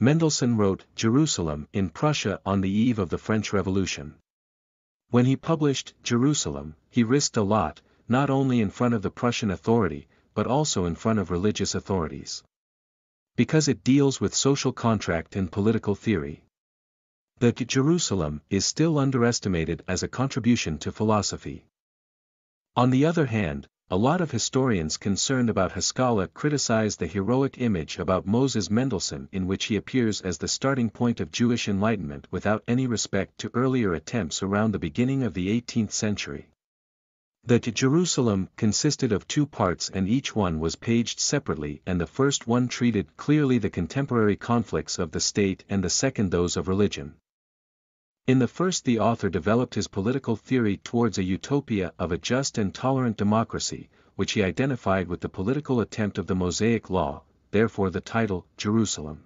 Mendelssohn wrote Jerusalem in Prussia on the eve of the French Revolution. When he published Jerusalem, he risked a lot, not only in front of the Prussian authority, but also in front of religious authorities. Because it deals with social contract and political theory. The Jerusalem is still underestimated as a contribution to philosophy. On the other hand, a lot of historians concerned about Haskalah criticize the heroic image about Moses Mendelssohn in which he appears as the starting point of Jewish Enlightenment without any respect to earlier attempts around the beginning of the 18th century. The Jerusalem consisted of 2 parts and each one was paged separately, and the first one treated clearly the contemporary conflicts of the state and the second those of religion. In the first the author developed his political theory towards a utopia of a just and tolerant democracy, which he identified with the political attempt of the Mosaic Law, therefore the title, Jerusalem.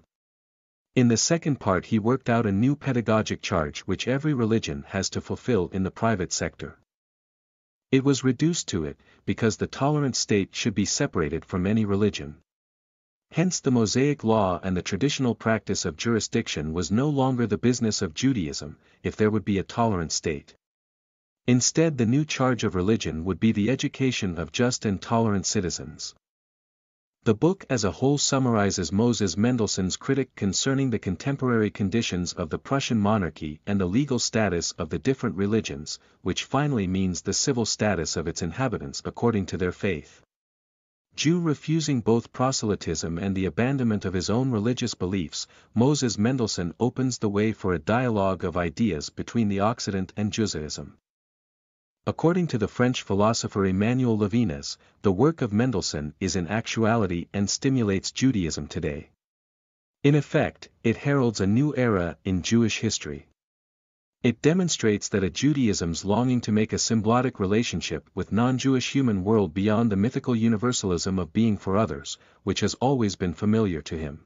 In the second part he worked out a new pedagogic charge which every religion has to fulfill in the private sector. It was reduced to it, because the tolerant state should be separated from any religion. Hence the Mosaic Law and the traditional practice of jurisdiction was no longer the business of Judaism, if there would be a tolerant state. Instead the new charge of religion would be the education of just and tolerant citizens. The book as a whole summarizes Moses Mendelssohn's critique concerning the contemporary conditions of the Prussian monarchy and the legal status of the different religions, which finally means the civil status of its inhabitants according to their faith. Jew refusing both proselytism and the abandonment of his own religious beliefs, Moses Mendelssohn opens the way for a dialogue of ideas between the Occident and Judaism. According to the French philosopher Emmanuel Levinas, the work of Mendelssohn is in actuality and stimulates Judaism today. In effect, it heralds a new era in Jewish history. It demonstrates that a Judaism's longing to make a symbiotic relationship with non-Jewish human world beyond the mythical universalism of being for others, which has always been familiar to him.